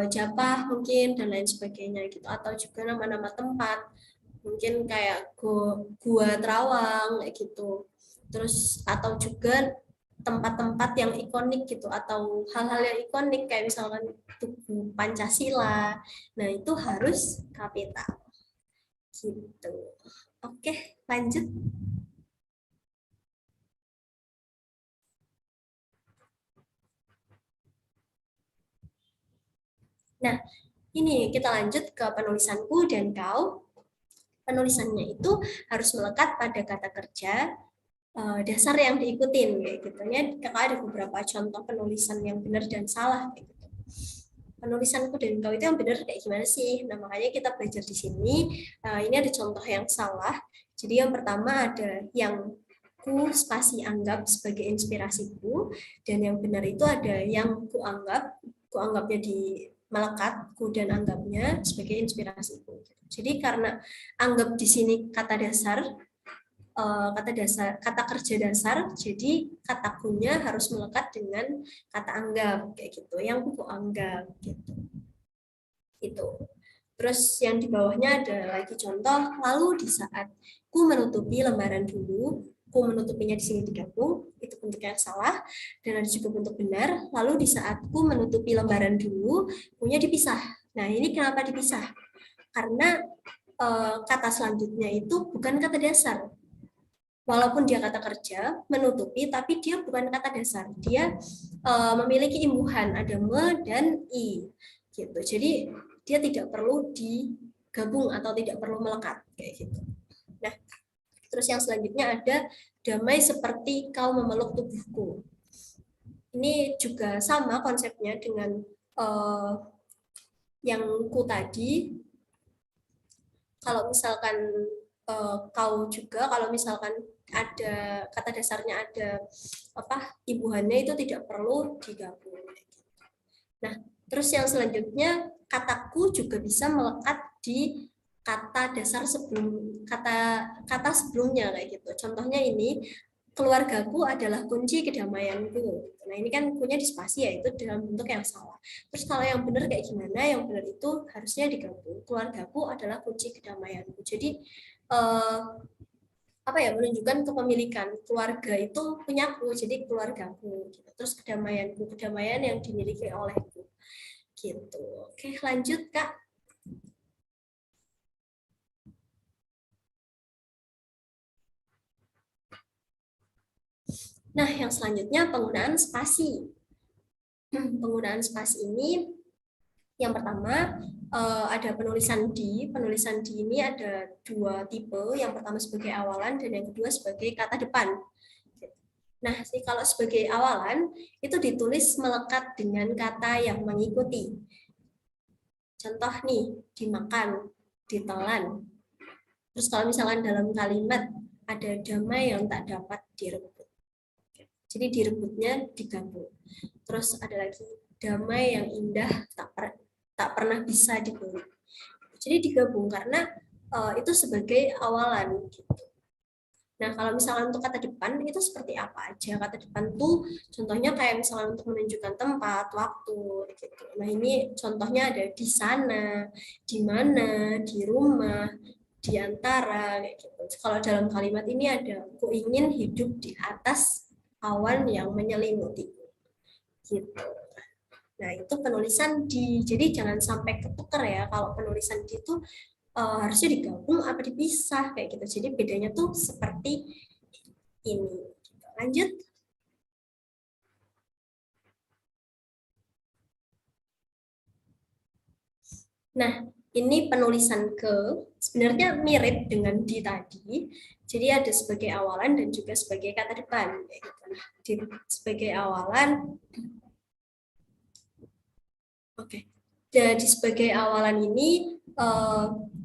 Japah mungkin dan lain sebagainya gitu, atau juga nama-nama tempat mungkin kayak Gua Terawang kayak gitu, terus atau juga tempat-tempat yang ikonik gitu atau hal-hal yang ikonik kayak misalkan Tugu Pancasila, nah itu harus kapital gitu. Oke, lanjut. Nah, ini kita lanjut ke penulisanku dan kau. Penulisannya itu harus melekat pada kata kerja dasar yang diikutin kayak gitu ya. Kakak ada beberapa contoh penulisan yang benar dan salah kayak gitu. Penulisanku dan kau itu yang benar kayak gimana sih? Nah, makanya kita belajar di sini. Ini ada contoh yang salah. Jadi yang pertama ada yang ku spasi anggap sebagai inspirasiku, dan yang benar itu ada yang ku anggapnya di melekat, ku dan anggapnya sebagai inspirasiku. Jadi karena anggap di sini kata dasar, kata kerja dasar, jadi kata kunya harus melekat dengan kata anggap kayak gitu, yang ku anggap gitu. Itu. Terus yang di bawahnya ada lagi contoh, lalu di saat ku menutupi lembaran dulu, ku menutupinya di sini digabung, itu bentuk yang salah, dan ada juga bentuk benar, lalu di saat ku menutupi lembaran dulu, kunya dipisah. Nah, ini kenapa dipisah? Karena kata selanjutnya itu bukan kata dasar. Walaupun dia kata kerja, menutupi, tapi dia bukan kata dasar. Dia memiliki imbuhan, ada me dan i. Gitu. Jadi dia tidak perlu digabung atau tidak perlu melekat kayak gitu. Nah, terus yang selanjutnya ada damai seperti kau memeluk tubuhku. Ini juga sama konsepnya dengan yang ku tadi. Kalau misalkan kau juga, kalau misalkan ada kata dasarnya ada imbuhannya itu tidak perlu digabung. Nah, terus yang selanjutnya kataku juga bisa melekat di kata dasar sebelum kata sebelumnya kayak gitu. Contohnya ini, keluargaku adalah kunci kedamaianku. Nah, ini kan punya di spasi ya, itu dalam bentuk yang salah. Terus kalau yang benar kayak gimana? Yang benar itu harusnya digabung. Keluargaku adalah kunci kedamaianku. Jadi menunjukkan kepemilikan, keluarga itu punyaku, jadi keluargaku gitu. Terus kedamaian yang dimiliki olehku gitu. Oke, lanjut Kak. Nah, yang selanjutnya penggunaan spasi. Penggunaan spasi ini yang pertama ada penulisan di. Penulisan di ini ada dua tipe. Yang pertama sebagai awalan dan yang kedua sebagai kata depan. Nah, kalau sebagai awalan itu ditulis melekat dengan kata yang mengikuti. Contoh nih, dimakan, ditelan. Terus kalau misalkan dalam kalimat ada damai yang tak dapat direbut. Jadi direbutnya digabung. Terus ada lagi damai yang indah tak pernah bisa dibeli. Jadi digabung karena itu sebagai awalan gitu. Nah, kalau misalkan untuk kata depan itu seperti apa aja? Kata depan tuh contohnya kayak misalkan untuk menunjukkan tempat, waktu gitu. Nah, ini contohnya ada di sana, di mana, di rumah, di antara kayak gitu. Kalau dalam kalimat ini ada aku ingin hidup di atas awan yang menyelimuti. Gitu. Nah, itu penulisan di. Jadi jangan sampai ketukar ya kalau penulisan di itu harusnya digabung apa dipisah kayak gitu. Jadi bedanya tuh seperti ini. Lanjut. Nah, ini penulisan ke sebenarnya mirip dengan di tadi. Jadi ada sebagai awalan dan juga sebagai kata depan. Kayak gitu. Nah, sebagai awalan, oke. Jadi sebagai awalan ini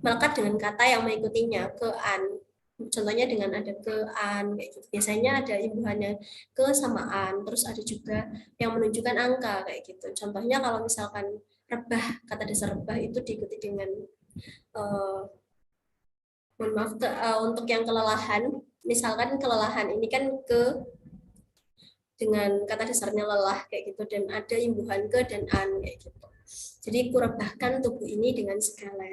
melekat dengan kata yang mengikutinya ke an. Contohnya dengan ada ke an kayak gitu. Biasanya ada imbuhannya ke sama an, terus ada juga yang menunjukkan angka kayak gitu. Contohnya kalau misalkan rebah, kata dasar rebah itu diikuti dengan mohon maaf untuk yang kelelahan. Misalkan kelelahan ini kan ke dengan kata dasarnya lelah kayak gitu dan ada imbuhan ke dan an kayak gitu. Jadi kurebahkan tubuh ini dengan segala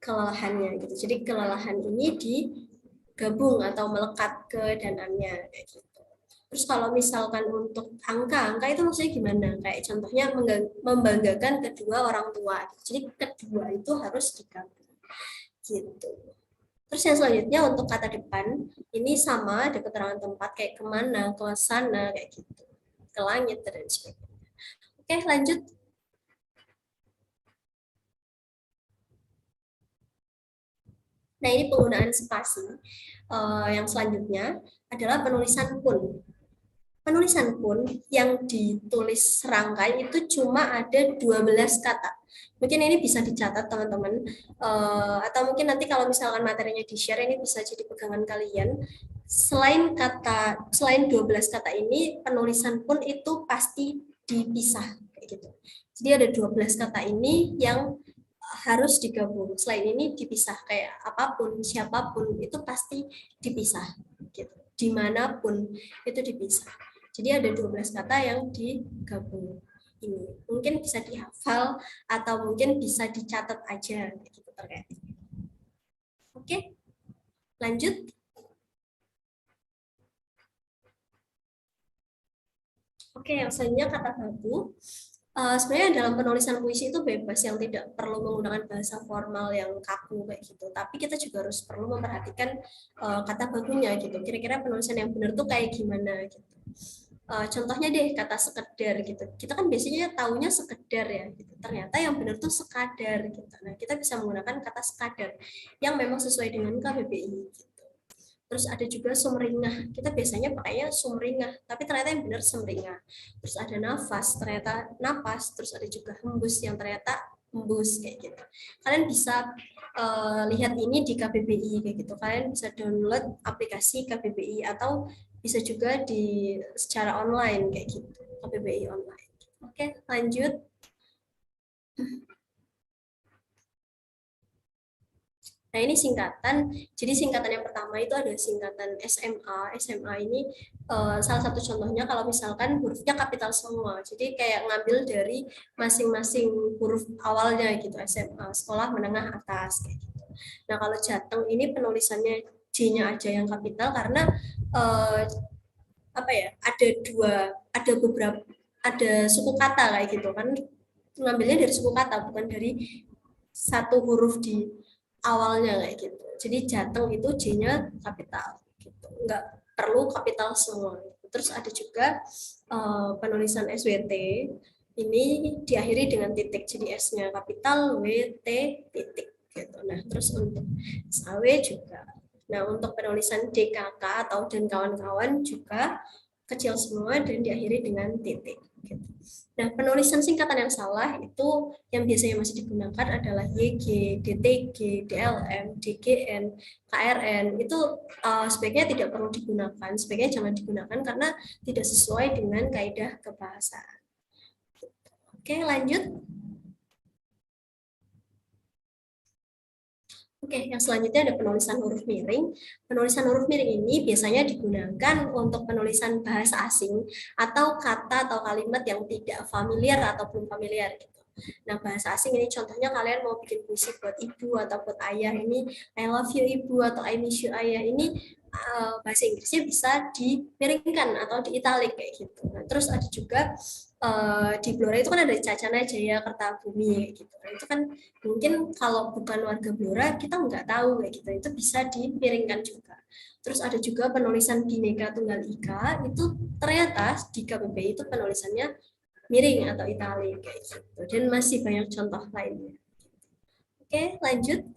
kelelahannya gitu. Jadi kelelahan ini digabung atau melekat ke dan annya kayak gitu. Terus kalau misalkan untuk angka itu maksudnya gimana? Kayak contohnya membanggakan kedua orang tua. Jadi kedua itu harus digabung gitu. Terus yang selanjutnya untuk kata depan ini sama ada keterangan tempat kayak kemana, ke sana kayak gitu, ke langit dan sebagainya. Oke lanjut. Nah, ini penggunaan spasi. Yang selanjutnya adalah penulisan pun. Penulisan pun yang ditulis serangkai itu cuma ada 12 kata. Mungkin ini bisa dicatat teman-teman. Atau mungkin nanti kalau misalkan materinya di-share ini bisa jadi pegangan kalian. Selain 12 kata ini, penulisan pun itu pasti dipisah kayak gitu. Jadi ada 12 kata ini yang harus digabung. Selain ini dipisah kayak apapun, siapapun itu pasti dipisah gitu. Dimanapun itu dipisah. Jadi ada 12 kata yang digabung. Ini mungkin bisa dihafal atau mungkin bisa dicatat aja gitu terkait. Oke, lanjut. Oke, yang selanjutnya kata baku. Sebenarnya dalam penulisan puisi itu bebas yang tidak perlu menggunakan bahasa formal yang kaku kayak gitu. Tapi kita juga harus perlu memperhatikan kata bakunya gitu. Kira-kira penulisan yang benar tuh kayak gimana gitu. Contohnya deh kata sekedar gitu. Kita kan biasanya taunya sekedar ya gitu. Ternyata yang benar tuh sekadar gitu. Nah, kita bisa menggunakan kata sekadar yang memang sesuai dengan KBBI gitu. Terus ada juga sumringah. Kita biasanya pakainya sumringah, tapi ternyata yang benar sumringah. Terus ada nafas, ternyata napas. Terus ada juga hembus yang ternyata hembus kayak gitu. Kalian bisa lihat ini di KBBI kayak gitu. Kalian bisa download aplikasi KBBI atau bisa juga di secara online kayak gitu. KBBI online. Oke, lanjut. Nah, ini singkatan. Jadi singkatan yang pertama itu ada singkatan SMA. SMA ini salah satu contohnya kalau misalkan hurufnya kapital semua. Jadi kayak ngambil dari masing-masing huruf awalnya gitu. SMA, sekolah menengah atas kayak gitu. Nah, kalau Jateng ini penulisannya J-nya aja yang kapital karena apa ya? Ada beberapa ada suku kata kayak gitu kan. Ngambilnya dari suku kata bukan dari satu huruf di awalnya kayak gitu. Jadi Jateng itu J-nya kapital gitu. Enggak perlu kapital semua. Terus ada juga penulisan SWT, ini diakhiri dengan titik, jadi S-nya kapital, W, T, titik. Gitu. Nah, terus untuk SAW juga. Nah, untuk penulisan DKK atau dan kawan-kawan juga kecil semua dan diakhiri dengan titik. Gitu. Nah, penulisan singkatan yang salah itu yang biasanya masih digunakan adalah YG, DTG, DLM, DGN, KRN. Itu sebaiknya tidak perlu digunakan, sebaiknya jangan digunakan karena tidak sesuai dengan kaidah kebahasaan. Oke, lanjut. Oke, yang selanjutnya ada penulisan huruf miring. Penulisan huruf miring ini biasanya digunakan untuk penulisan bahasa asing atau kata atau kalimat yang tidak familiar atau belum familiar gitu. Nah, bahasa asing ini contohnya kalian mau bikin puisi buat ibu atau buat ayah, ini I love you ibu atau I miss you ayah, ini bahasa Inggrisnya bisa dimiringkan atau di italic kayak gitu. Nah, terus ada juga di Blora itu kan ada Cacana Jaya Kertabumi gitu. Nah, itu kan mungkin kalau bukan warga Blora kita nggak tahu kayak gitu, itu bisa dimiringkan juga. Terus ada juga penulisan Bhinneka Tunggal Ika, itu ternyata di KBBI itu penulisannya miring atau italik kayak gitu, dan masih banyak contoh lainnya. Oke, lanjut.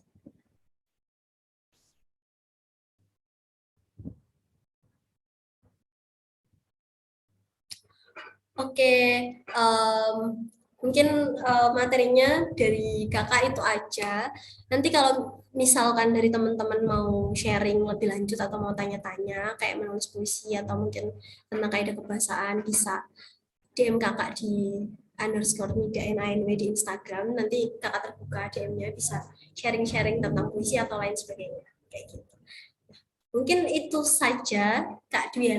Oke, mungkin materinya dari kakak itu aja. Nanti kalau misalkan dari teman-teman mau sharing lebih lanjut atau mau tanya-tanya kayak menulis puisi atau mungkin tentang kaidah kebahasaan, bisa DM kakak di _media_inw di Instagram. Nanti kakak terbuka DM-nya, bisa sharing-sharing tentang puisi atau lain sebagainya kayak gitu. Mungkin itu saja Kak Dwi.